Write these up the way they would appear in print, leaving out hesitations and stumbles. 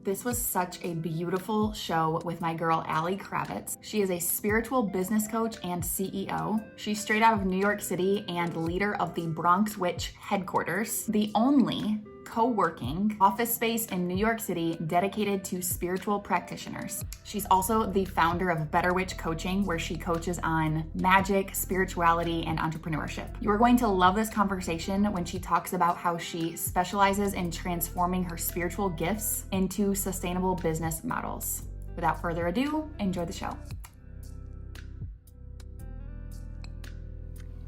This was such a beautiful show with my girl, Kravetz. She is a spiritual business coach and CEO. She's straight out of New York City and leader of the Bronx Witch headquarters, the only co-working office space in New York City dedicated to spiritual practitioners. She's also the founder of Better Witch Coaching, where she coaches on magic, spirituality, and entrepreneurship. You are going to love this conversation when she talks about how she specializes in transforming her spiritual gifts into sustainable business models. Without further ado, enjoy the show.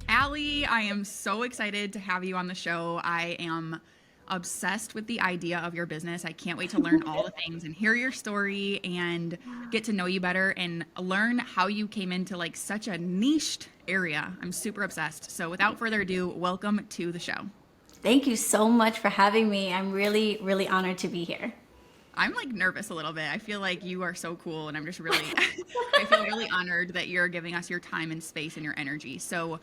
Allie, I am so excited to have you on the show. I am obsessed with the idea of your business. I can't wait to learn all the things and hear your story and get to know you better and learn how you came into like such a niched area. I'm super obsessed. So without further ado, welcome to the show. Thank you so much for having me. I'm really, really honored to be here. I'm like nervous a little bit. I feel like you are so cool and I'm just really, I feel really honored that you're giving us your time and space and your energy. So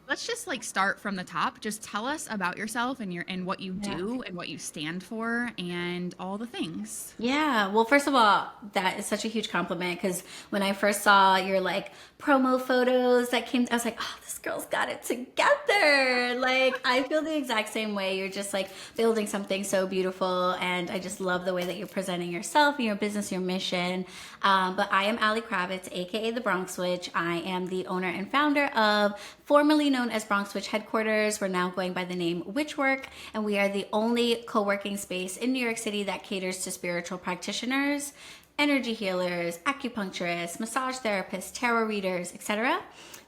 let's just like start from the top. Just tell us about yourself and what you do and what you stand for and all the things. Yeah, well, first of all, that is such a huge compliment because when I first saw your like promo photos that came, I was like, oh, this girl's got it together. Like, I feel the exact same way. You're just like building something so beautiful, and I just love the way that you're presenting yourself and your business, your mission. But I am Allie Kravetz, aka the Bronx Witch. I am the owner and founder of formerly known as Bronx Witch headquarters. We're now going by the name Witchwork, and we are the only co-working space in New York City that caters to spiritual practitioners, energy healers, acupuncturists, massage therapists, tarot readers, etc.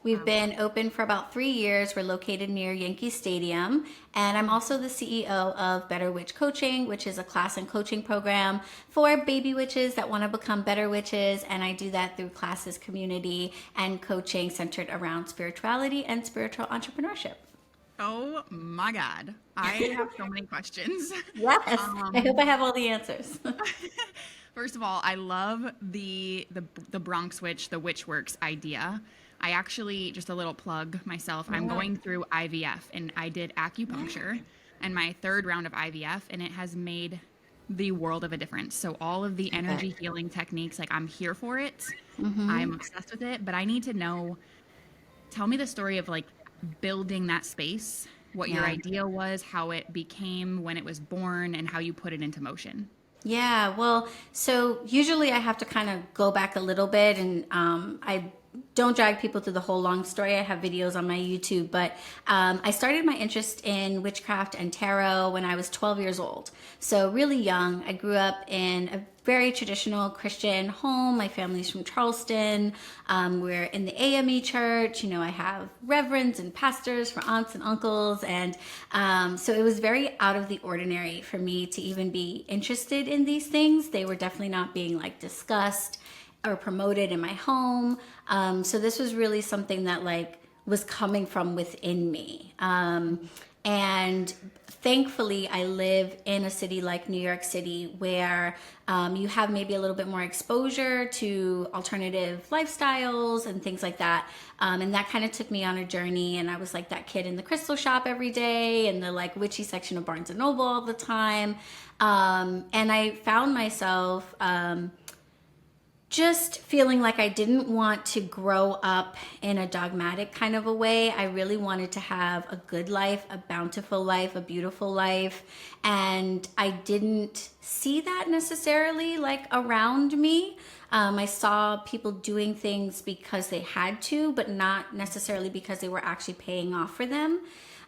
We've been open for about 3 years. We're located near Yankee Stadium. And I'm also the CEO of Better Witch Coaching, which is a class and coaching program for baby witches that want to become better witches. And I do that through classes, community, and coaching centered around spirituality and spiritual entrepreneurship. Oh my God. I have so many questions. Yes. I hope I have all the answers. First of all, I love the Bronx Witch, the Witchworks idea. I actually, just a little plug myself, I'm going through IVF and I did acupuncture and my third round of IVF, and it has made the world of a difference. So all of the energy healing techniques, like I'm here for it. I'm obsessed with it, but I need to know, tell me the story of like building that space, what your idea was, how it became, when it was born, and how you put it into motion. Yeah, well, so usually I have to kind of go back a little bit, and I don't drag people through the whole long story. I have videos on my YouTube, but I started my interest in witchcraft and tarot when I was 12 years old. So really young. I grew up in a very traditional Christian home. My family's from Charleston. We're in the AME church. You know, I have reverends and pastors for aunts and uncles. And so it was very out of the ordinary for me to even be interested in these things. They were definitely not being like discussed or promoted in my home. So this was really something that like was coming from within me. And thankfully, I live in a city like New York City where you have maybe a little bit more exposure to alternative lifestyles and things like that. And that kind of took me on a journey. And I was like that kid in the crystal shop every day and the like witchy section of Barnes and Noble all the time. And I found myself just feeling like I didn't want to grow up in a dogmatic kind of a way. I really wanted to have a good life, a bountiful life, a beautiful life. And I didn't see that necessarily like around me. I saw people doing things because they had to, but not necessarily because they were actually paying off for them.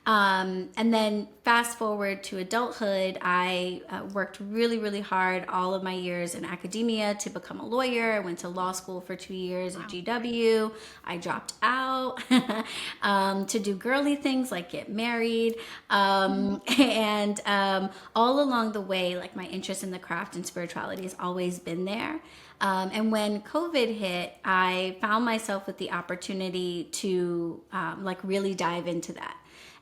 And then fast forward to adulthood, I worked really, really hard all of my years in academia to become a lawyer. I went to law school for 2 years at GW. I dropped out to do girly things like get married. And all along the way, like my interest in the craft and spirituality has always been there. And when COVID hit, I found myself with the opportunity to like really dive into that.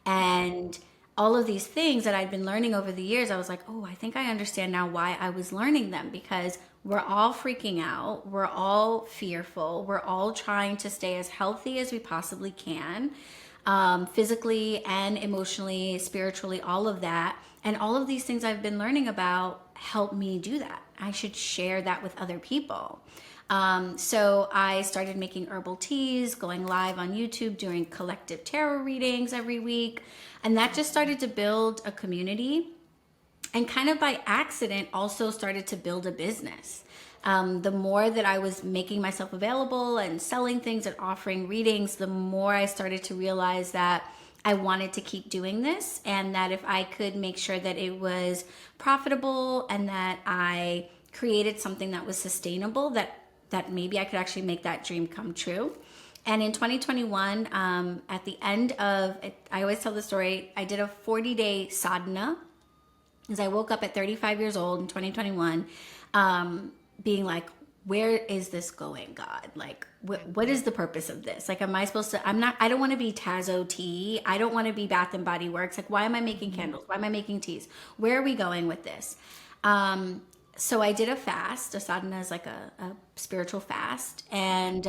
And all of these things that I'd been learning over the years, I was like, oh, I think I understand now why I was learning them, because we're all freaking out. We're all fearful. We're all trying to stay as healthy as we possibly can, physically and emotionally, spiritually, all of that. And all of these things I've been learning about help me do that. I should share that with other people. So I started making herbal teas, going live on YouTube, doing collective tarot readings every week. And that just started to build a community, and kind of by accident also started to build a business. The more that I was making myself available and selling things and offering readings, the more I started to realize that I wanted to keep doing this, and that if I could make sure that it was profitable and that I created something that was sustainable, that maybe I could actually make that dream come true. And in 2021, at the end of it, I always tell the story, I did a 40-day sadhana, because I woke up at 35 years old in 2021, being like, where is this going, God? Like, what is the purpose of this? Like, am I supposed to, I don't want to be Tazo tea. I don't want to be Bath and Body Works. Like, why am I making candles? Why am I making teas? Where are we going with this? So I did a fast. A sadhana is like a spiritual fast. And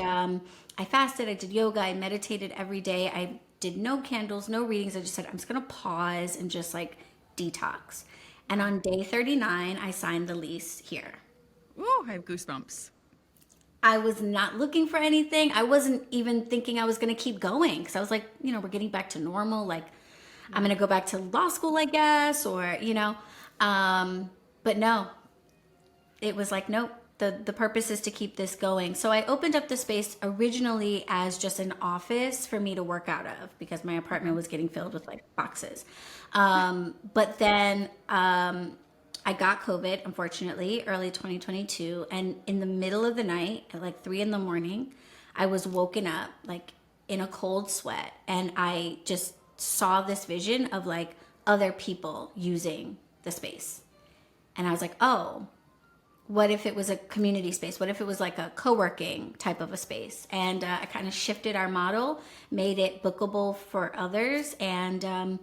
I fasted, I did yoga, I meditated every day. I did no candles, no readings. I just said, I'm just going to pause and just like detox. And on day 39, I signed the lease here. Ooh, I have goosebumps. I was not looking for anything. I wasn't even thinking I was going to keep going, because I was like, we're getting back to normal. Like, I'm going to go back to law school, I guess, or, but no, it was like, nope, the purpose is to keep this going. So I opened up the space originally as just an office for me to work out of, because my apartment was getting filled with like boxes. But then I got COVID, unfortunately, early 2022. And in the middle of the night, at like 3 a.m, I was woken up like in a cold sweat. And I just saw this vision of like other people using the space. And I was like, oh, what if it was a community space? What if it was like a co-working type of a space? And I kind of shifted our model, made it bookable for others. And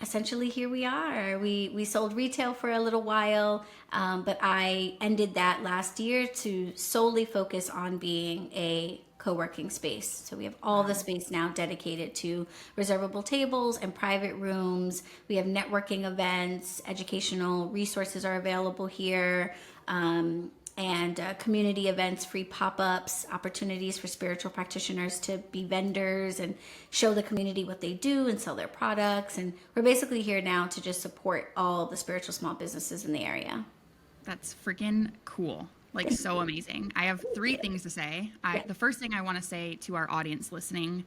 essentially here we are. We sold retail for a little while, but I ended that last year to solely focus on being a co-working space. So we have all the space now dedicated to reservable tables and private rooms. We have networking events, educational resources are available here, and community events, free pop-ups, opportunities for spiritual practitioners to be vendors and show the community what they do and sell their products. And we're basically here now to just support all the spiritual small businesses in the area. That's freaking cool. Like, so amazing. I have 3 things to say. The first thing I want to say to our audience listening,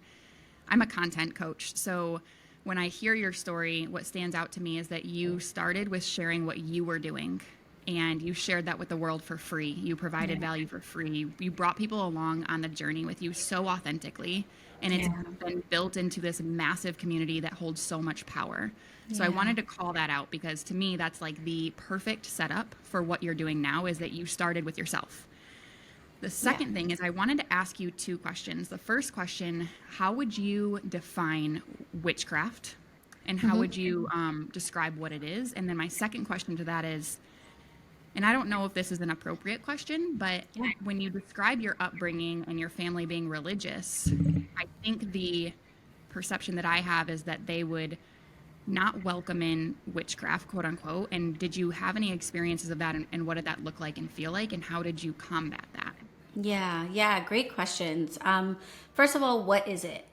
I'm a content coach. So when I hear your story, what stands out to me is that you started with sharing what you were doing, and you shared that with the world for free. You provided value for free. You brought people along on the journey with you so authentically, and it's been built into this massive community that holds so much power. So I wanted to call that out, because to me, that's like the perfect setup for what you're doing now, is that you started with yourself. The second thing is I wanted to ask you 2 questions. The first question, how would you define witchcraft, and how would you describe what it is? And then my second question to that is, and I don't know if this is an appropriate question, but when you describe your upbringing and your family being religious, I think the perception that I have is that they would not welcome in witchcraft, quote unquote. And did you have any experiences of that, and what did that look like and feel like, and how did you combat that? Yeah, great questions. First of all, what is it?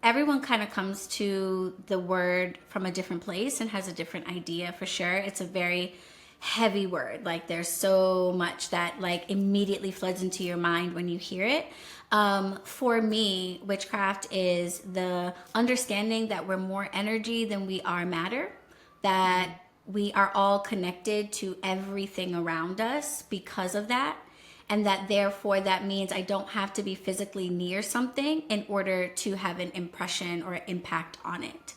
Everyone kind of comes to the word from a different place and has a different idea, for sure. It's a very heavy word. Like, there's so much that like immediately floods into your mind when you hear it. For me, witchcraft is the understanding that we're more energy than we are matter, that we are all connected to everything around us because of that. And that therefore that means I don't have to be physically near something in order to have an impression or impact on it.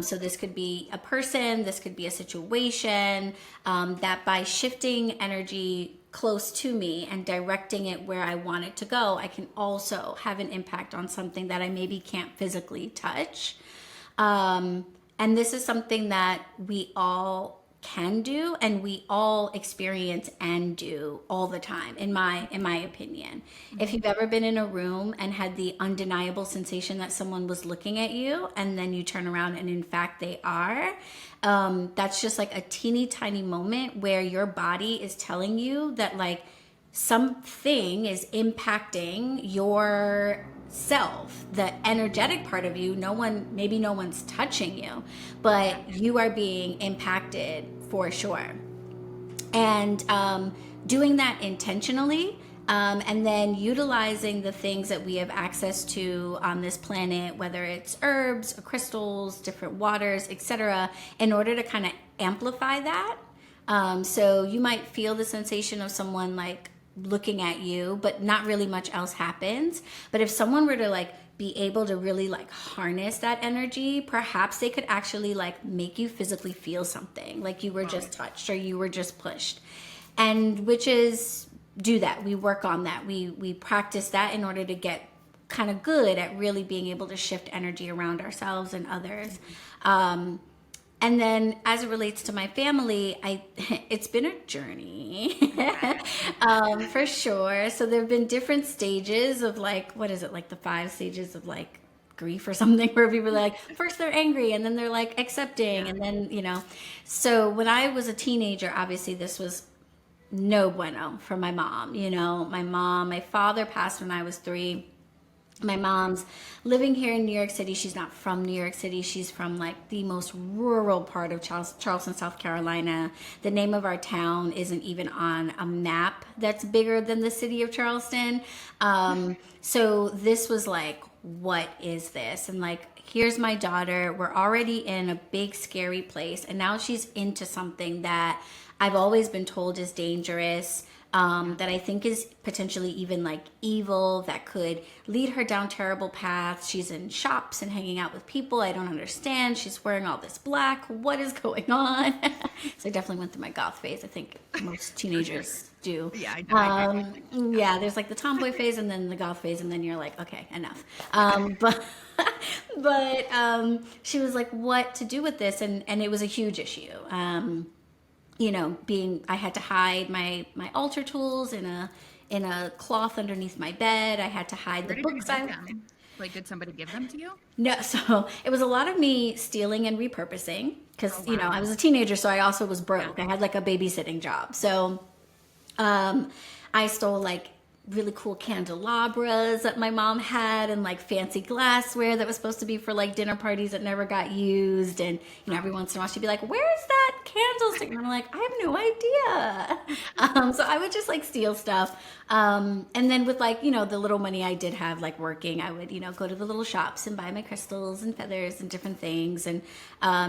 So this could be a person, this could be a situation, that by shifting energy close to me and directing it where I want it to go, I can also have an impact on something that I maybe can't physically touch. And this is something that we all can do, and we all experience and do all the time, in my opinion. If you've ever been in a room and had the undeniable sensation that someone was looking at you, and then you turn around and in fact they are, that's just like a teeny tiny moment where your body is telling you that like something is impacting your self, the energetic part of you. Maybe no one's touching you, but you are being impacted for sure. And doing that intentionally, and then utilizing the things that we have access to on this planet, whether it's herbs, crystals, different waters, etc., in order to kind of amplify that. So you might feel the sensation of someone like looking at you, but not really much else happens. But if someone were to like be able to really like harness that energy, perhaps they could actually like make you physically feel something, like you were just touched or you were just pushed. And which is, do that. We work on that. We practice that in order to get kind of good at really being able to shift energy around ourselves and others. And then as it relates to my family, it's been a journey, for sure. So there have been different stages of like, what is it? Like the 5 stages of like grief or something, where people are like, first they're angry and then they're like accepting. And then, so when I was a teenager, obviously this was no bueno for my mom. My father passed when I was 3. My mom's living here in New York City. She's not from New York City. She's from like the most rural part of Charleston, South Carolina. The name of our town isn't even on a map that's bigger than the city of Charleston. So this was like, what is this? And like, here's my daughter. We're already in a big, scary place. And now she's into something that I've always been told is dangerous. That I think is potentially even like evil, that could lead her down terrible paths. She's in shops and hanging out with people I don't understand. She's wearing all this black. What is going on? So I definitely went through my goth phase. I think most teenagers do. Yeah, I know. Yeah, there's like the tomboy phase and then the goth phase, and then you're like, okay, enough. But she was like, what to do with this? And it was a huge issue. I had to hide my altar tools in a cloth underneath my bed. I had to hide the books. Like, did somebody give them to you? No, so it was a lot of me stealing and repurposing because, I was a teenager, so I also was broke. I had like a babysitting job. So I stole like really cool candelabras that my mom had and like fancy glassware that was supposed to be for like dinner parties that never got used. And every once in a while she'd be like, where's that candlestick? And I'm like, I have no idea. So I would just like steal stuff, and then with like the little money I did have like working, I would go to the little shops and buy my crystals and feathers and different things. And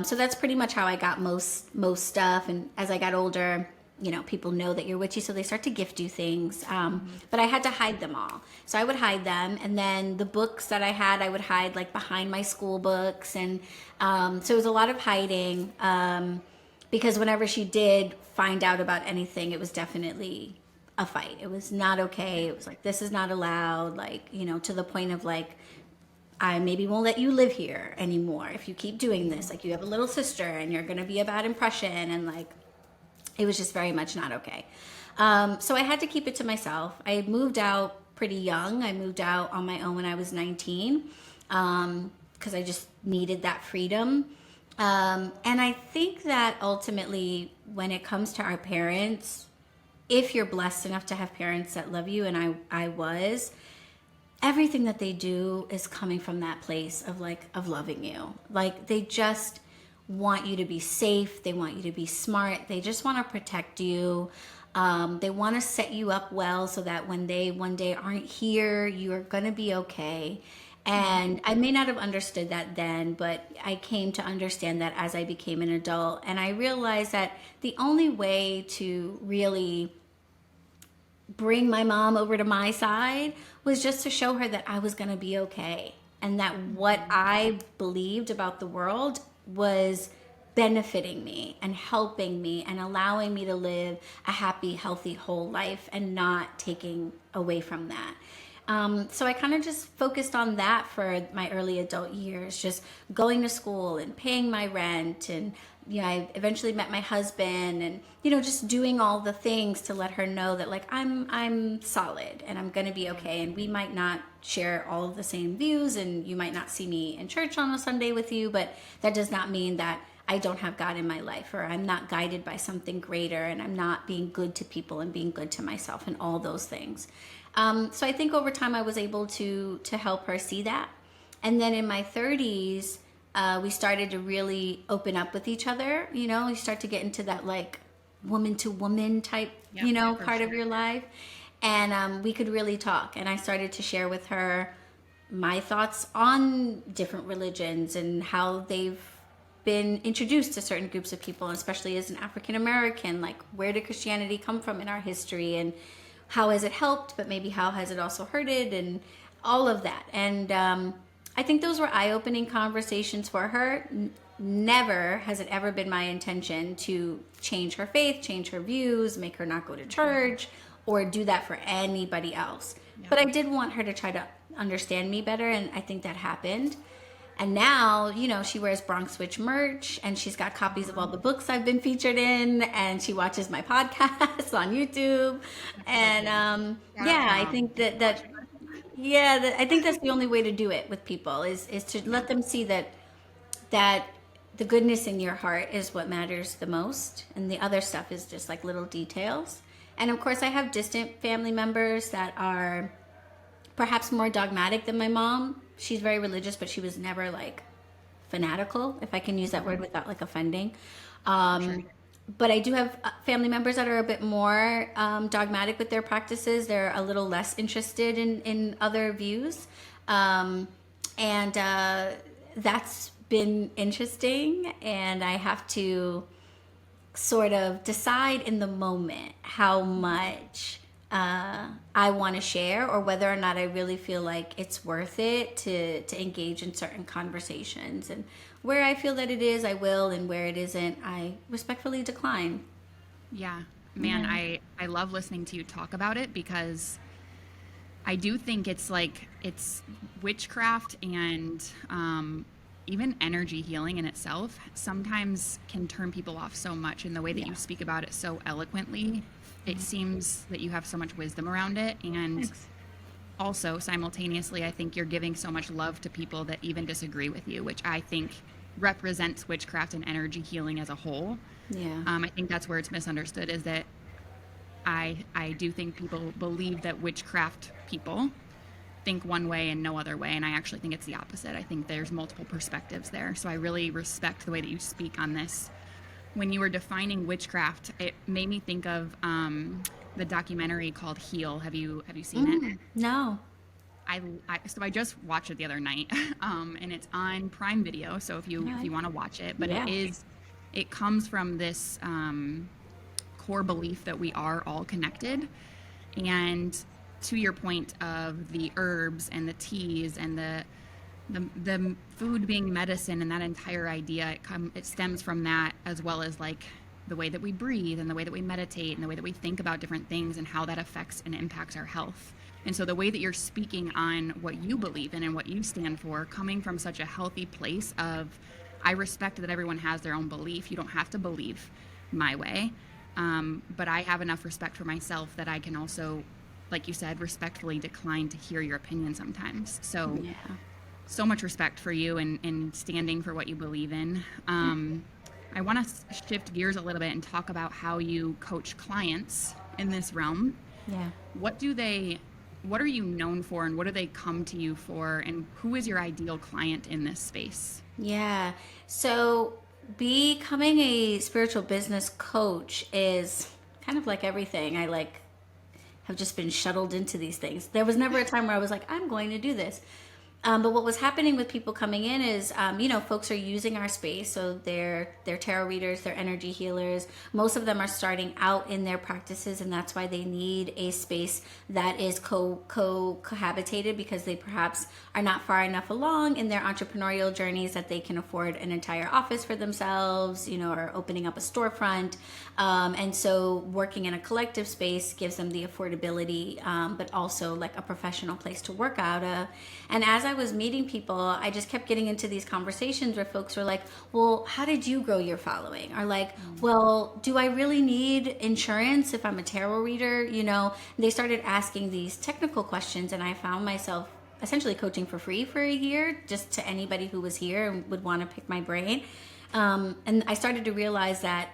so that's pretty much how I got most stuff. And as I got older, people know that you're witchy, so they start to gift you things. But I had to hide them all. So I would hide them. And then the books that I had, I would hide like behind my school books. And so it was a lot of hiding, because whenever she did find out about anything, it was definitely a fight. It was not okay. It was like, this is not allowed. Like, to the point of like, I maybe won't let you live here anymore if you keep doing this. Like, you have a little sister and you're going to be a bad impression. And like, it was just very much not okay. So I had to keep it to myself. I had moved out pretty young. I moved out on my own when I was 19, because I just needed that freedom. And I think that ultimately, when it comes to our parents, if you're blessed enough to have parents that love you, and I was, everything that they do is coming from that place of loving you. Like, they just want you to be safe. They want you to be smart. They just want to protect you. They want to set you up well so that when they one day aren't here, you are going to be okay. And I may not have understood that then, but I came to understand that as I became an adult. And I realized that the only way to really bring my mom over to my side was just to show her that I was going to be okay. And that what I believed about the world was benefiting me and helping me and allowing me to live a happy, healthy, whole life and not taking away from that. So I kind of just focused on that for my early adult years, just going to school and paying my rent. And, I eventually met my husband and, just doing all the things to let her know that like, I'm solid and I'm going to be okay. And we might not share all of the same views and you might not see me in church on a Sunday with you, but that does not mean that I don't have God in my life or I'm not guided by something greater and I'm not being good to people and being good to myself and all those things. So I think over time I was able to help her see that. And then in my 30s, we started to really open up with each other. We start to get into that like woman to woman type, part of your life. And we could really talk. And I started to share with her my thoughts on different religions and how they've been introduced to certain groups of people, especially as an African American. Like, where did Christianity come from in our history? And how has it helped, but maybe how has it also hurted, and all of that. And I think those were eye-opening conversations for her. Never has it ever been my intention to change her faith, change her views, make her not go to church, or do that for anybody else. Yeah. But I did want her to try to understand me better, and I think that happened. And now, she wears Bronx Witch merch and she's got copies of all the books I've been featured in, and she watches my podcasts on YouTube. And I think I think that's the only way to do it with people is to let them see that the goodness in your heart is what matters the most. And the other stuff is just like little details. And of course I have distant family members that are perhaps more dogmatic than my mom. She's very religious, but she was never like fanatical, if I can use that word without like offending. Sure. But I do have family members that are a bit more dogmatic with their practices. They're a little less interested in other views. And that's been interesting. And I have to sort of decide in the moment how much I want to share, or whether or not I really feel like it's worth it to engage in certain conversations. And where I feel that it is, I will, and where it isn't, I respectfully decline. Yeah, man, yeah. I love listening to you talk about it, because I do think it's witchcraft and even energy healing in itself sometimes can turn people off so much, and the way that you speak about it so eloquently, it seems that you have so much wisdom around it. And thanks. Also simultaneously, I think you're giving so much love to people that even disagree with you, which I think represents witchcraft and energy healing as a whole. Yeah. I think that's where it's misunderstood, is that I do think people believe that witchcraft people think one way and no other way, and I actually think it's the opposite. I think there's multiple perspectives there. So I really respect the way that you speak on this. When you were defining witchcraft, it made me think of the documentary called Heal. Have you seen it? No. So I just watched it the other night, and it's on Prime Video. So if you want to watch it, but it comes from this core belief that we are all connected. And to your point of the herbs and the teas and the food being medicine, and that entire idea, it stems from that, as well as like the way that we breathe and the way that we meditate and the way that we think about different things and how that affects and impacts our health. And so the way that you're speaking on what you believe in and what you stand for, coming from such a healthy place of, I respect that everyone has their own belief. You don't have to believe my way. But I have enough respect for myself that I can also, like you said, respectfully decline to hear your opinion sometimes. So so much respect for you and standing for what you believe in. I want to shift gears a little bit and talk about how you coach clients in this realm. Yeah. What are you known for, and what do they come to you for, and who is your ideal client in this space? Yeah. So becoming a spiritual business coach is kind of like everything. I have just been shuttled into these things. There was never a time where I was like, I'm going to do this. But what was happening with people coming in is, folks are using our space. So they're tarot readers, they're energy healers. Most of them are starting out in their practices, and that's why they need a space that is cohabitated, because they perhaps are not far enough along in their entrepreneurial journeys that they can afford an entire office for themselves, or opening up a storefront. And so working in a collective space gives them the affordability, but also like a professional place to work out of. And as I was meeting people, I just kept getting into these conversations where folks were like, well, how did you grow your following? Or like, well, do I really need insurance if I'm a tarot reader? They started asking these technical questions, and I found myself essentially coaching for free for a year, just to anybody who was here and would want to pick my brain. And I started to realize that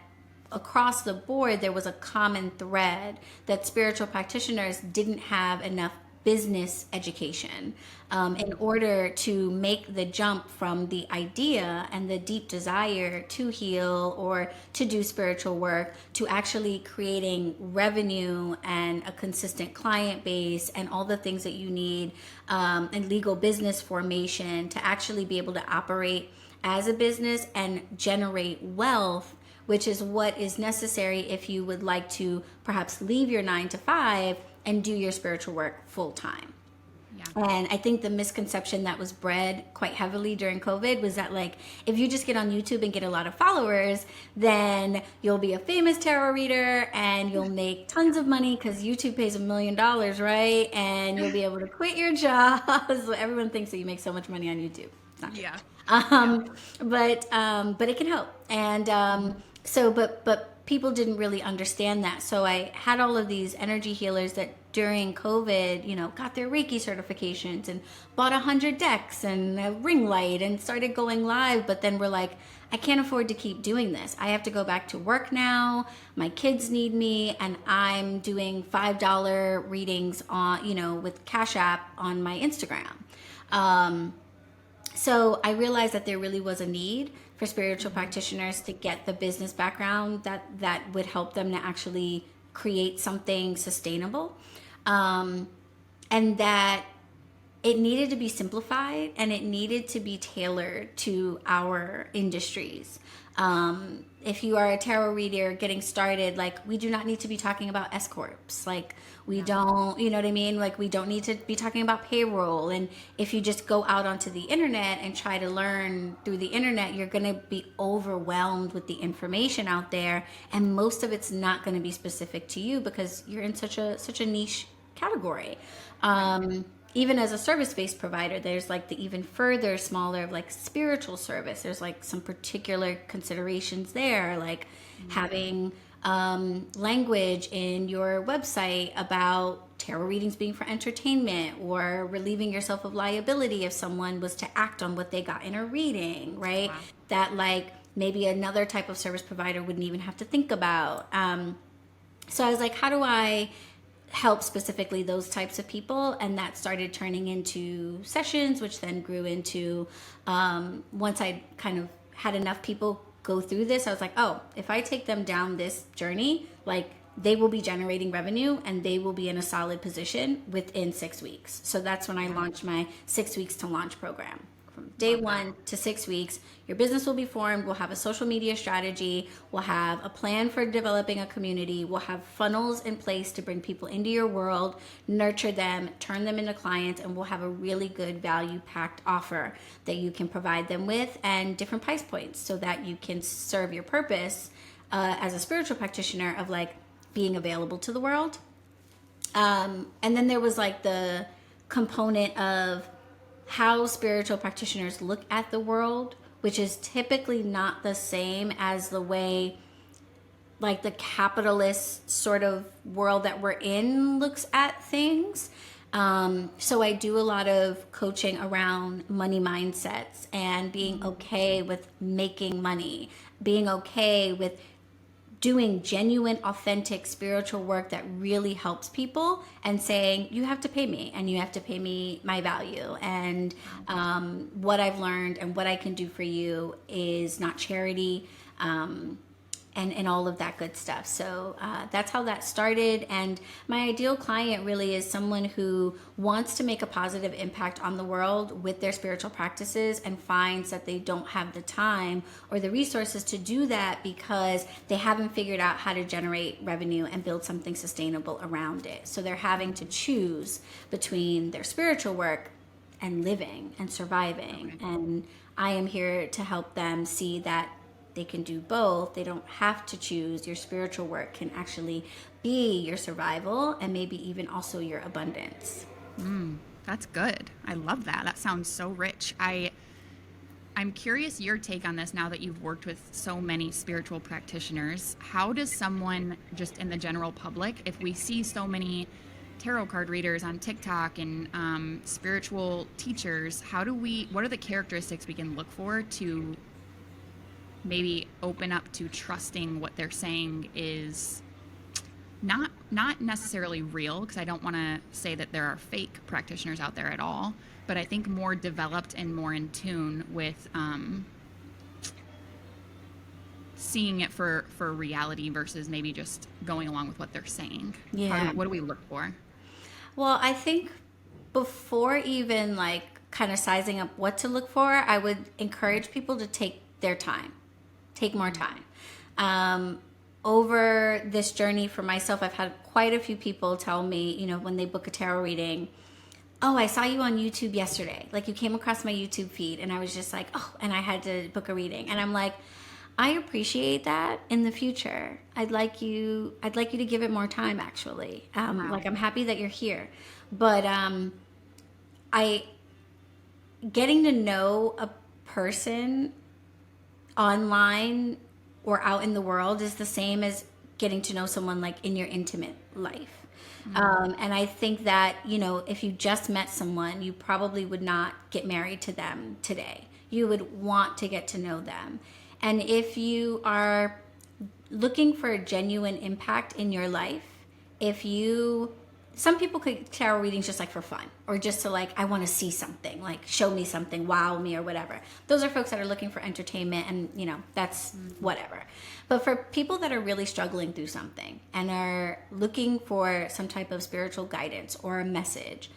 across the board, there was a common thread that spiritual practitioners didn't have enough business education in order to make the jump from the idea and the deep desire to heal or to do spiritual work to actually creating revenue and a consistent client base and all the things that you need, and legal business formation to actually be able to operate as a business and generate wealth, which is what is necessary if you would like to perhaps leave your 9 to 5 and do your spiritual work full time. Yeah. And I think the misconception that was bred quite heavily during COVID was that, like, if you just get on YouTube and get a lot of followers, then you'll be a famous tarot reader and you'll make tons of money because YouTube pays $1 million, right? And you'll be able to quit your job. So everyone thinks that you make so much money on YouTube. It's not yeah. But it can help. And but people didn't really understand that. So I had all of these energy healers that during COVID, got their Reiki certifications and bought 100 decks and a ring light and started going live. But then we're like, I can't afford to keep doing this. I have to go back to work now. My kids need me. And I'm doing $5 readings on, with Cash App on my Instagram. So I realized that there really was a need for spiritual practitioners to get the business background that would help them to actually create something sustainable. And that it needed to be simplified and it needed to be tailored to our industries. If you are a tarot reader getting started, like, we do not need to be talking about S corps. Like, we don't, you know what I mean? Like, we don't need to be talking about payroll. And if you just go out onto the internet and try to learn through the internet, you're going to be overwhelmed with the information out there. And most of it's not going to be specific to you because you're in such a niche category. Even as a service-based provider, there's like the even further smaller of like spiritual service. There's like some particular considerations there, like having language in your website about tarot readings being for entertainment, or relieving yourself of liability if someone was to act on what they got in a reading, right? Wow. That like maybe another type of service provider wouldn't even have to think about. So I was like, how do I help specifically those types of people? And that started turning into sessions, which then grew into, once I kind of had enough people go through this, I was like, oh, if I take them down this journey, like, they will be generating revenue and they will be in a solid position within 6 weeks. So that's when I launched my 6 weeks to launch program. From day 1 to 6 weeks, your business will be formed. We'll have a social media strategy. We'll have a plan for developing a community. We'll have funnels in place to bring people into your world, nurture them, turn them into clients, and we'll have a really good value-packed offer that you can provide them with, and different price points so that you can serve your purpose as a spiritual practitioner of like being available to the world. And then there was like the component of how spiritual practitioners look at the world, which is typically not the same as the way like the capitalist sort of world that we're in looks at things. So I do a lot of coaching around money mindsets and being okay with making money, being okay with doing genuine, authentic spiritual work that really helps people, and saying, you have to pay me and you have to pay me my value. And what I've learned and what I can do for you is not charity. and all of that good stuff. So that's how that started. And my ideal client really is someone who wants to make a positive impact on the world with their spiritual practices and finds that they don't have the time or the resources to do that because they haven't figured out how to generate revenue and build something sustainable around it. So they're having to choose between their spiritual work and living and surviving. Okay. And I am here to help them see that they can do both. They don't have to choose. Your spiritual work can actually be your survival and maybe even also your abundance. That's good. I love that. That sounds so rich. I'm curious your take on this now that you've worked with so many spiritual practitioners. How does someone just in the general public, if we see so many tarot card readers on TikTok and spiritual teachers, what are the characteristics we can look for to maybe open up to trusting what they're saying is not necessarily real, because I don't want to say that there are fake practitioners out there at all, but I think more developed and more in tune with seeing it for reality versus maybe just going along with what they're saying. Yeah. What do we look for? Well, I think before even like kind of sizing up what to look for, I would encourage people to take their time. Take more time. Over this journey for myself, I've had quite a few people tell me, when they book a tarot reading, oh, I saw you on YouTube yesterday. Like you came across my YouTube feed and I was just like, oh, and I had to book a reading. And I'm like, I appreciate that. In the future, I'd like you to give it more time actually. Wow. Like I'm happy that you're here. But getting to know a person online or out in the world is the same as getting to know someone like in your intimate life. And I think that, if you just met someone, you probably would not get married to them today. You would want to get to know them. And if you are looking for a genuine impact in your life, some people could tarot readings just like for fun or just to like, I want to see something, like show me something, wow me or whatever. Those are folks that are looking for entertainment and, that's whatever. But for people that are really struggling through something and are looking for some type of spiritual guidance or a message,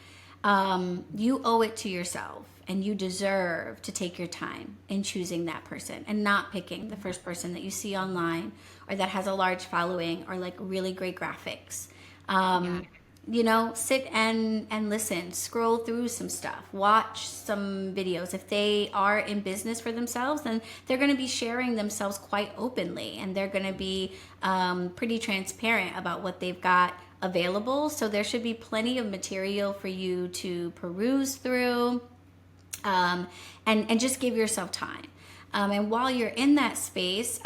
you owe it to yourself and you deserve to take your time in choosing that person and not picking the first person that you see online or that has a large following or like really great graphics. Sit and listen, scroll through some stuff, watch some videos. If they are in business for themselves, then they're going to be sharing themselves quite openly and they're going to be pretty transparent about what they've got available. So there should be plenty of material for you to peruse through and just give yourself time. And while you're in that space,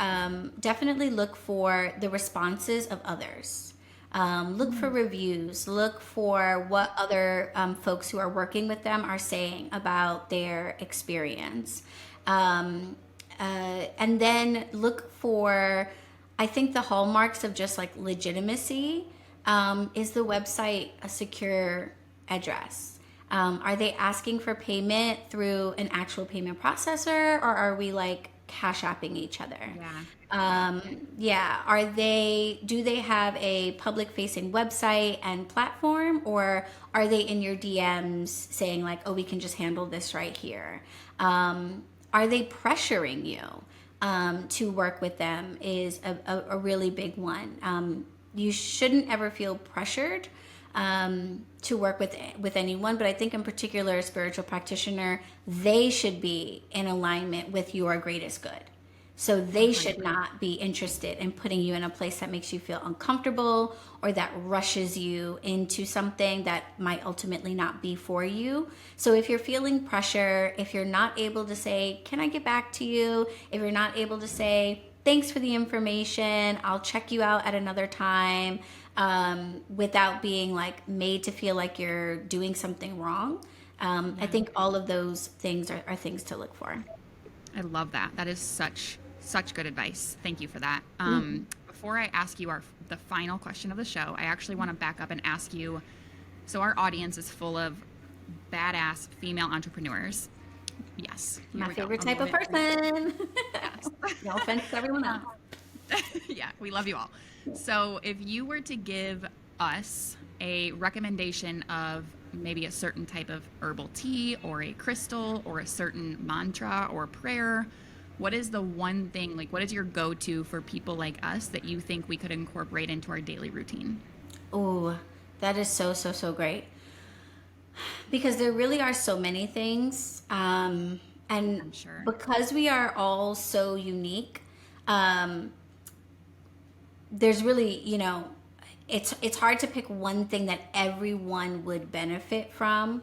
definitely look for the responses of others. Look for reviews, look for what other folks who are working with them are saying about their experience. And then look for, I think the hallmarks of just like legitimacy. Is the website a secure address? Are they asking for payment through an actual payment processor, or are we like cash apping each other? Do they have a public facing website and platform, or are they in your DMs saying like, oh, we can just handle this right here? Are they pressuring you to work with them is a really big one. You shouldn't ever feel pressured to work with anyone, but I think in particular a spiritual practitioner, they should be in alignment with your greatest good. So they should not be interested in putting you in a place that makes you feel uncomfortable or that rushes you into something that might ultimately not be for you. So if you're feeling pressure, if you're not able to say, can I get back to you? If you're not able to say, thanks for the information, I'll check you out at another time, without being like made to feel like you're doing something wrong. I think all of those things are things to look for. I love that. That is such good advice. Thank you for that. Before I ask you the final question of the show, I actually want to back up and ask you, so our audience is full of badass female entrepreneurs. Yes. My favorite type of person. Yes. No offense to everyone else. Yeah, we love you all. So if you were to give us a recommendation of maybe a certain type of herbal tea or a crystal or a certain mantra or prayer, what is the one thing, like what is your go-to for people like us that you think we could incorporate into our daily routine? Oh, that is so, so, so great. Because there really are so many things. And I'm sure. because we are all so unique, um, there's really, it's hard to pick one thing that everyone would benefit from.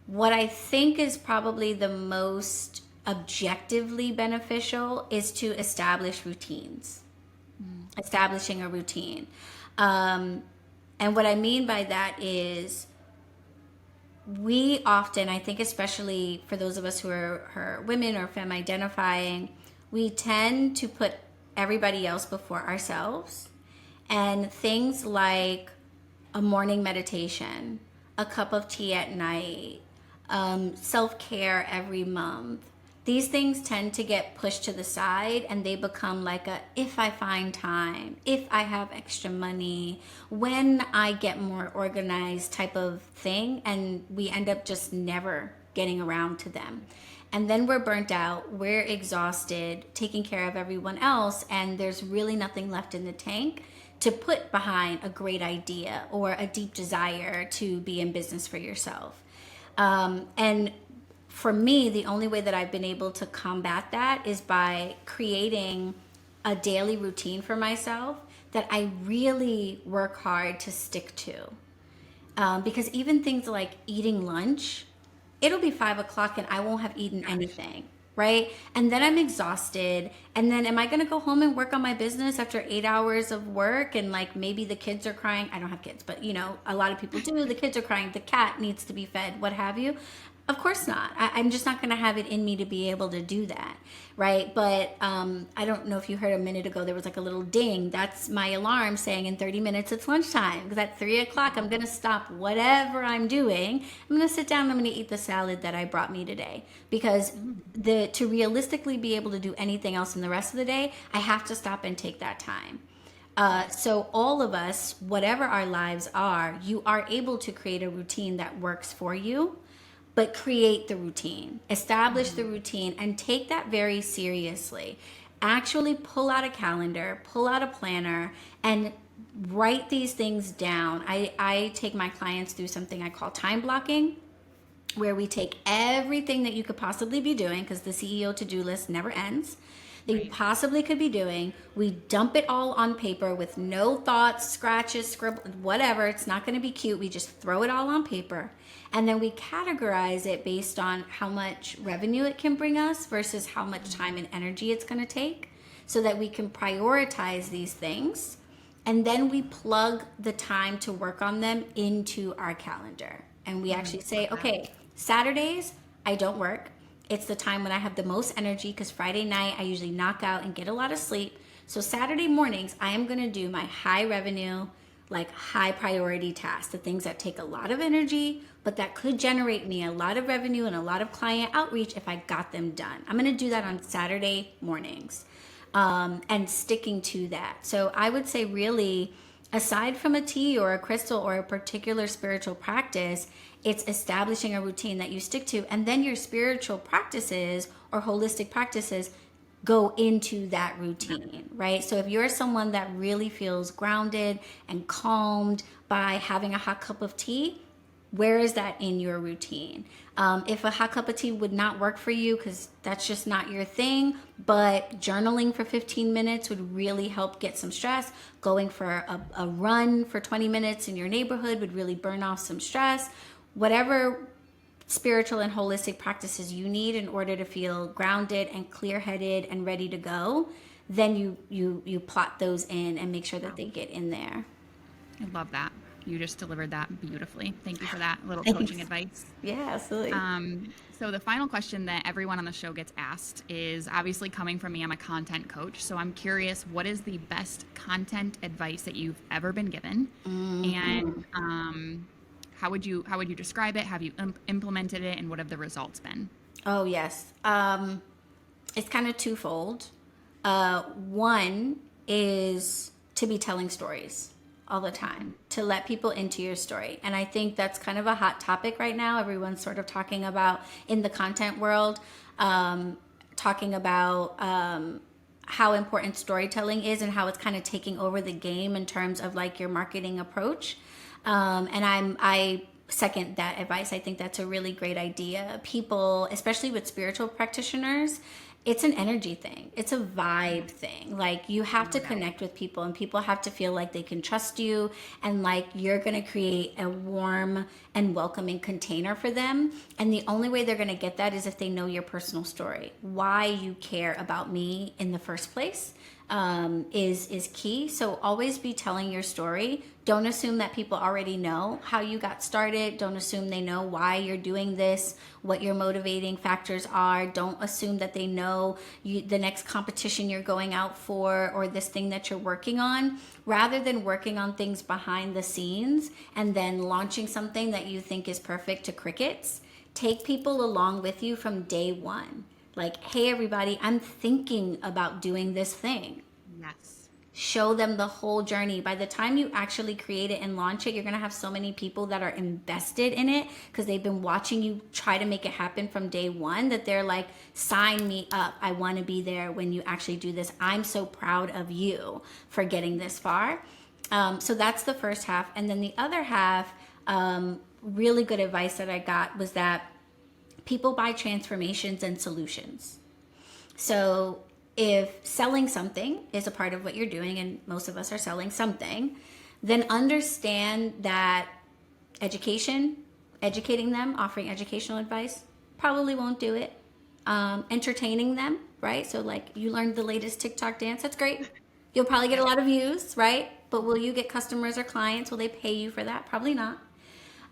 What I think is probably the most objectively beneficial is to establish routines, establishing a routine. Um, and what I mean by that is we often, I think, especially for those of us who are women or femme identifying, we tend to put everybody else before ourselves. And things like a morning meditation, a cup of tea at night, self care every month. These things tend to get pushed to the side and they become like a if I find time, if I have extra money, when I get more organized type of thing. And we end up just never getting around to them. And then we're burnt out, we're exhausted, taking care of everyone else, and there's really nothing left in the tank to put behind a great idea or a deep desire to be in business for yourself. And for me, the only way that I've been able to combat that is by creating a daily routine for myself that I really work hard to stick to. Because even things like eating lunch, it'll be 5 o'clock and I won't have eaten anything, right? And then I'm exhausted. And then am I going to go home and work on my business after 8 hours of work? And like maybe the kids are crying. I don't have kids, but a lot of people do. The kids are crying. The cat needs to be fed, what have you. Of course not. I'm just not going to have it in me to be able to do that, right? But I don't know if you heard a minute ago, there was like a little ding. That's my alarm saying in 30 minutes it's lunchtime. Because at 3 o'clock, I'm going to stop whatever I'm doing. I'm going to sit down and I'm going to eat the salad that I brought me today. Because to realistically be able to do anything else in the rest of the day, I have to stop and take that time. So all of us, whatever our lives are, you are able to create a routine that works for you. But create the routine, establish the routine, and take that very seriously. Actually pull out a calendar, pull out a planner, and write these things down. I take my clients through something I call time blocking, where we take everything that you could possibly be doing, because the CEO to-do list never ends, that you possibly could be doing. We dump it all on paper with no thoughts, scratches, scribble, whatever. It's not going to be cute. We just throw it all on paper. And then we categorize it based on how much revenue it can bring us versus how much time and energy it's going to take, so that we can prioritize these things. And then we plug the time to work on them into our calendar. And we actually say, okay, Saturdays, I don't work. It's the time when I have the most energy, because Friday night I usually knock out and get a lot of sleep. So Saturday mornings, I am going to do my high revenue, like high priority tasks, the things that take a lot of energy, but that could generate me a lot of revenue and a lot of client outreach if I got them done. I'm going to do that on Saturday mornings, and sticking to that. So I would say really, aside from a tea or a crystal or a particular spiritual practice, it's establishing a routine that you stick to, and then your spiritual practices or holistic practices go into that routine, right? So if you're someone that really feels grounded and calmed by having a hot cup of tea, where is that in your routine? If a hot cup of tea would not work for you because that's just not your thing, but journaling for 15 minutes would really help get some stress. Going for a run for 20 minutes in your neighborhood would really burn off some stress. Whatever spiritual and holistic practices you need in order to feel grounded and clear-headed and ready to go, then you plot those in and make sure that they get in there. I love that. You just delivered that beautifully. Thank you for that little coaching advice. Yeah, absolutely. So the final question that everyone on the show gets asked is, obviously coming from me, I'm a content coach. So I'm curious, what is the best content advice that you've ever been given? And how would you describe it? Have you implemented it, and what have the results been? Oh, yes. It's kind of twofold. One is to be telling stories all the time, to let people into your story. And I think that's kind of a hot topic right now. Everyone's sort of talking about, in the content world, talking about how important storytelling is and how it's kind of taking over the game in terms of like your marketing approach. And I second that advice. I think that's a really great idea. People, especially with spiritual practitioners, it's an energy thing. It's a vibe thing. Like you have to connect with people, and people have to feel like they can trust you, and like you're going to create a warm and welcoming container for them. And the only way they're going to get that is if they know your personal story. Why you care about me in the first place is key. So always be telling your story. Don't assume that people already know how you got started. Don't assume they know why you're doing this, what your motivating factors are. Don't assume that they know the next competition you're going out for or this thing that you're working on. Rather than working on things behind the scenes and then launching something that you think is perfect to crickets, take people along with you from day one. Like, hey, everybody, I'm thinking about doing this thing. Yes. Show them the whole journey. By the time you actually create it and launch it, you're going to have so many people that are invested in it because they've been watching you try to make it happen from day one that they're like, sign me up. I want to be there when you actually do this. I'm so proud of you for getting this far. So that's the first half. And then the other half, really good advice that I got was that people buy transformations and solutions. So if selling something is a part of what you're doing, and most of us are selling something, then understand that educating them, offering educational advice, probably won't do it. Entertaining them, right? So like you learned the latest TikTok dance, that's great. You'll probably get a lot of views, right? But will you get customers or clients? Will they pay you for that? Probably not.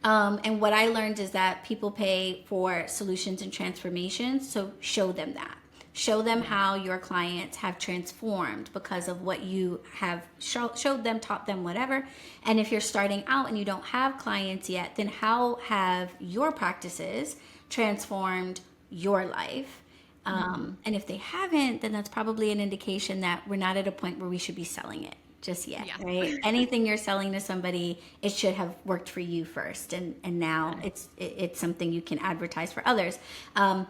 And what I learned is that people pay for solutions and transformations. So show them that. Show them how your clients have transformed because of what you have showed them, taught them, whatever. And if you're starting out and you don't have clients yet, then how have your practices transformed your life? And if they haven't, then that's probably an indication that we're not at a point where we should be selling it just yet, right? Anything you're selling to somebody, it should have worked for you first, and now it's something you can advertise for others.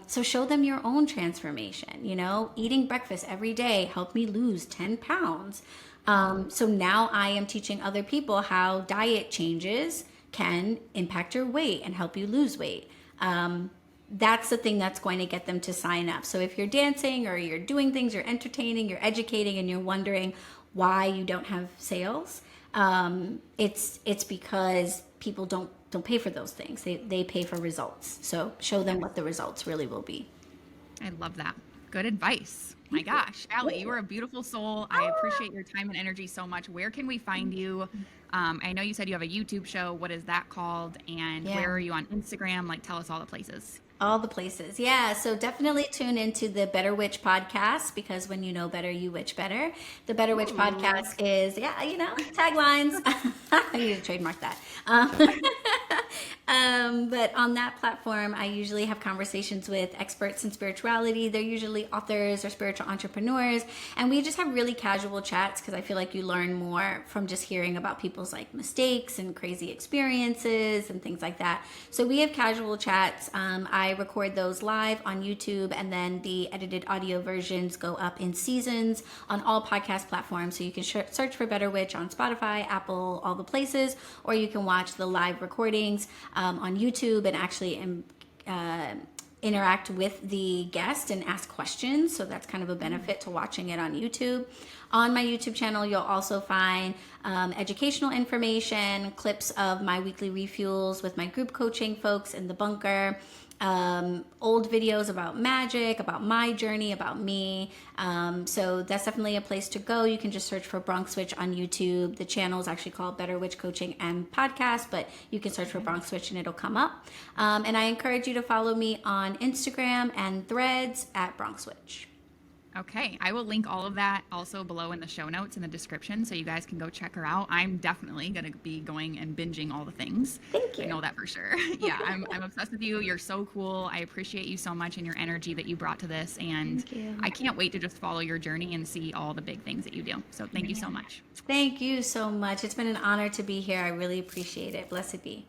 So show them your own transformation. You know, eating breakfast every day helped me lose 10 pounds. So now I am teaching other people how diet changes can impact your weight and help you lose weight. That's the thing that's going to get them to sign up. So if you're dancing or you're doing things, you're entertaining, you're educating, and you're wondering why you don't have sales, it's because people don't pay for those things. They pay for results. So show them what the results really will be. I love that. Good advice. My gosh, Allie, you are a beautiful soul. I appreciate your time and energy so much. Where can we find you? I know you said you have a YouTube show. What is that called? And where are you on Instagram? Like, tell us all the places. All the places. Yeah. So definitely tune into the Better Witch podcast, because when you know better, you witch better. The Better Witch podcast is, taglines. I need to trademark that. But on that platform, I usually have conversations with experts in spirituality. They're usually authors or spiritual entrepreneurs. And we just have really casual chats because I feel like you learn more from just hearing about people's like mistakes and crazy experiences and things like that. So we have casual chats. I record those live on YouTube, and then the edited audio versions go up in seasons on all podcast platforms. So you can search for Better Witch on Spotify, Apple, all the places, or you can watch the live recordings on YouTube and actually interact with the guest and ask questions. So that's kind of a benefit to watching it on YouTube. On my YouTube channel, you'll also find educational information, clips of my weekly refuels with my group coaching folks in the bunker, old videos about magic, about my journey, about me. So that's definitely a place to go. You can just search for Bronx Witch on YouTube. The channel is actually called Better Witch Coaching and Podcast, but you can search for Bronx Witch and it'll come up. And I encourage you to follow me on Instagram and Threads at Bronx Witch. Okay, I will link all of that also below in the show notes in the description so you guys can go check her out. I'm definitely going to be going and binging all the things. Thank you. I know that for sure. Yeah, I'm obsessed with you. You're so cool. I appreciate you so much and your energy that you brought to this. And Thank you. I can't wait to just follow your journey and see all the big things that you do. So thank you so much. Thank you so much. It's been an honor to be here. I really appreciate it. Blessed be.